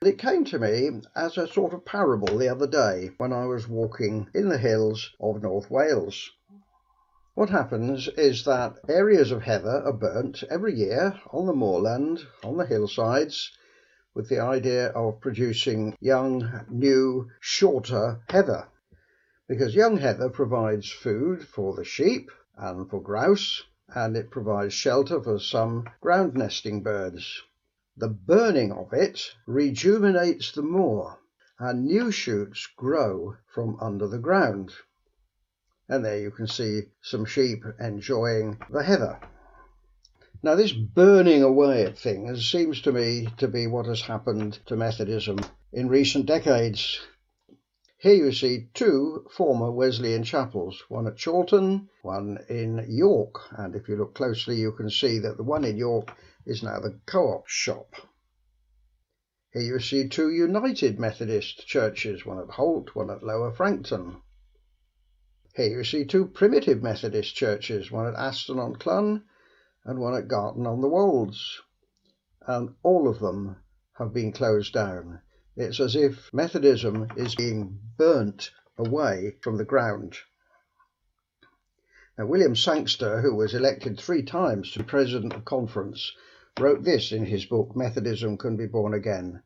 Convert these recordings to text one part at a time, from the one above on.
It came to me as a sort of parable the other day when I was walking in the hills of North Wales. What happens is that areas of heather are burnt every year on the moorland, on the hillsides, with the idea of producing young, new, shorter heather. Because young heather provides food for the sheep and for grouse, and it provides shelter for some ground nesting birds. The burning of it rejuvenates the moor, and new shoots grow from under the ground. And there you can see some sheep enjoying the heather. Now, this burning away of things seems to me to be what has happened to Methodism in recent decades. Here you see two former Wesleyan chapels, one at Chorlton, one in York, and if you look closely you can see that the one in York is now the Co-op shop. Here you see two United Methodist churches, one at Holt, one at Lower Frankton. Here you see two Primitive Methodist churches, one at Aston-on-Clun and one at Garton on the Wolds, and all of them have been closed down. It's as if Methodism is being burnt away from the ground. Now, William Sangster, who was elected 3 times to be president of conference, wrote this in his book, Methodism Can Be Born Again.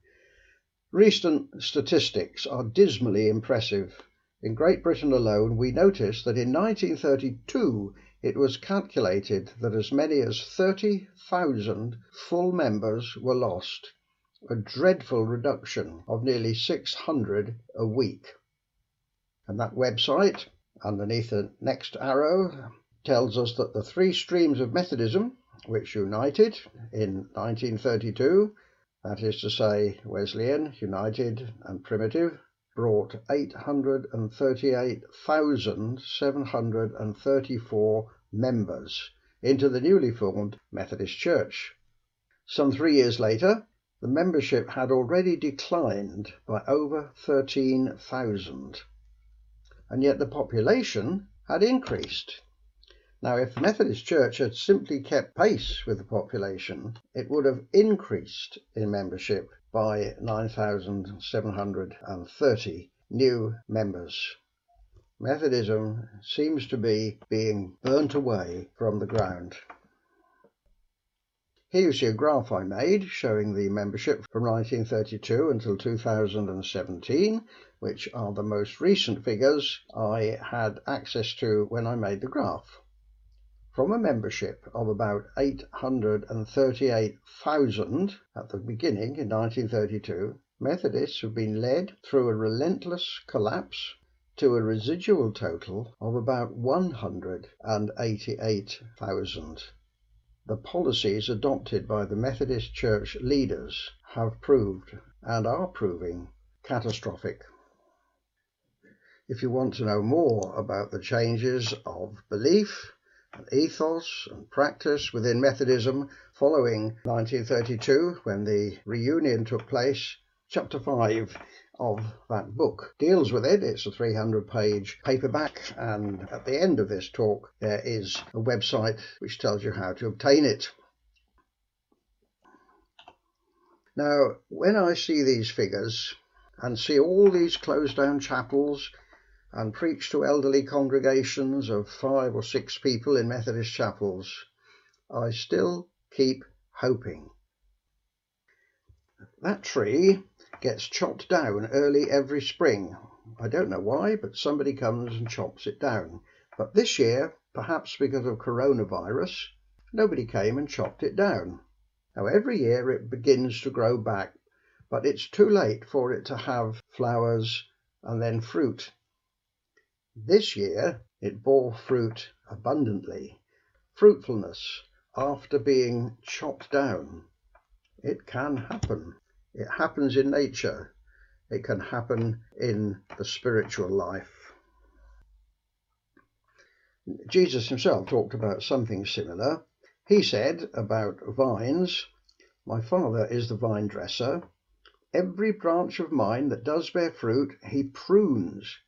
Recent statistics are dismally impressive. In Great Britain alone, we notice that in 1932 it was calculated that as many as 30,000 full members were lost, a dreadful reduction of nearly 600 a week. And that website, underneath the next arrow, tells us that the 3 streams of Methodism, which united in 1932, that is to say Wesleyan, United and Primitive, brought 838,734 members into the newly formed Methodist Church. Some 3 years later, the membership had already declined by over 13,000, and yet the population had increased. Now, if the Methodist Church had simply kept pace with the population, it would have increased in membership by 9,730 new members. Methodism seems to be being burnt away from the ground. Here you see a graph I made showing the membership from 1932 until 2017, which are the most recent figures I had access to when I made the graph. From a membership of about 838,000 at the beginning in 1932, Methodists have been led through a relentless collapse to a residual total of about 188,000. The policies adopted by the Methodist Church leaders have proved and are proving catastrophic. If you want to know more about the changes of belief and ethos and practice within Methodism following 1932, when the reunion took place, chapter 5 of that book deals with it. It's a 300-page paperback, and at the end of this talk there is a website which tells you how to obtain it. Now, when I see these figures and see all these closed down chapels and preach to elderly congregations of 5 or 6 people in Methodist chapels, I still keep hoping. That tree gets chopped down early every spring. I don't know why, but somebody comes and chops it down. But this year, perhaps because of coronavirus, nobody came and chopped it down. Now, every year it begins to grow back, but it's too late for it to have flowers and then fruit. This year it bore fruit abundantly. Fruitfulness after being chopped down. It can happen. It happens in nature. It can happen in the spiritual life. Jesus himself talked about something similar. He said about vines, "My Father is the vine dresser. Every branch of mine that does bear fruit, he prunes,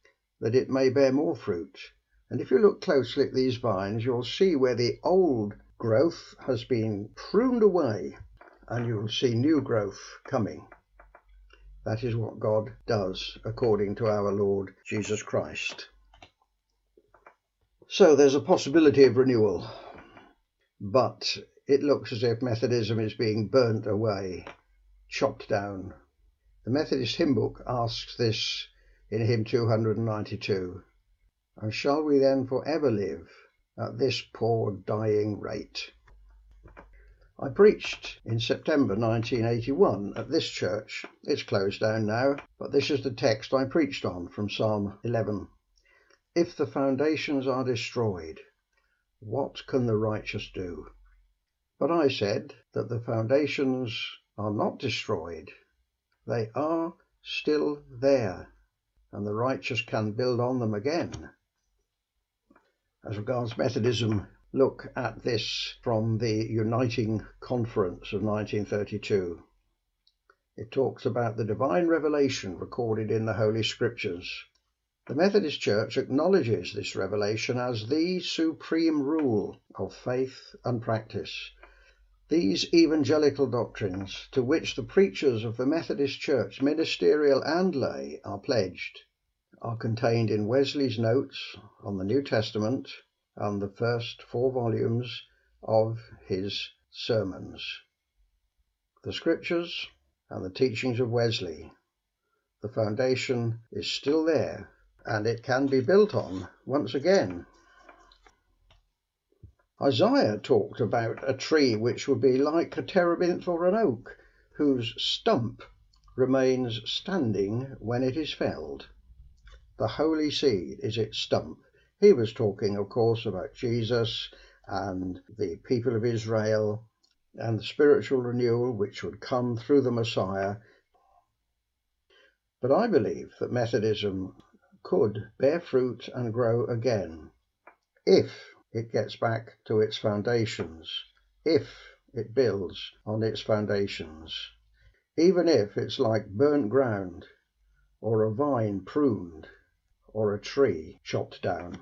that it may bear more fruit." And if you look closely at these vines, you'll see where the old growth has been pruned away, and you will see new growth coming. That is what God does according to our Lord Jesus Christ. So there's a possibility of renewal, but it looks as if Methodism is being burnt away, chopped down. The Methodist hymn book asks this in hymn 292. And shall we then forever live at this poor dying rate? I preached in September 1981 at this church. It's closed down now, but this is the text I preached on from Psalm 11. If the foundations are destroyed, what can the righteous do? But I said that the foundations are not destroyed. They are still there, and the righteous can build on them again. As regards Methodism, look at this from the Uniting Conference of 1932. It talks about the divine revelation recorded in the Holy Scriptures. The Methodist Church acknowledges this revelation as the supreme rule of faith and practice. These evangelical doctrines, to which the preachers of the Methodist Church, ministerial and lay, are pledged, are contained in Wesley's notes on the New Testament and the first 4 volumes of his sermons. The Scriptures and the teachings of Wesley. The foundation is still there, and it can be built on once again. Isaiah talked about a tree which would be like a terebinth or an oak, whose stump remains standing when it is felled. The holy seed is its stump. He was talking, of course, about Jesus and the people of Israel and the spiritual renewal which would come through the Messiah. But I believe that Methodism could bear fruit and grow again if it gets back to its foundations, if it builds on its foundations, even if it's like burnt ground or a vine pruned or a tree chopped down.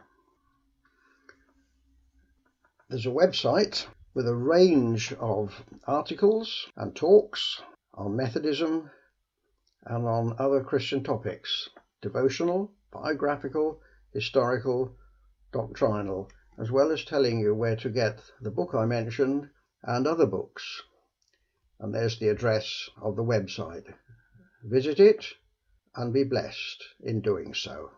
There's a website with a range of articles and talks on Methodism and on other Christian topics, devotional, biographical, historical, doctrinal, as well as telling you where to get the book I mentioned and other books. And there's the address of the website. Visit it and be blessed in doing so.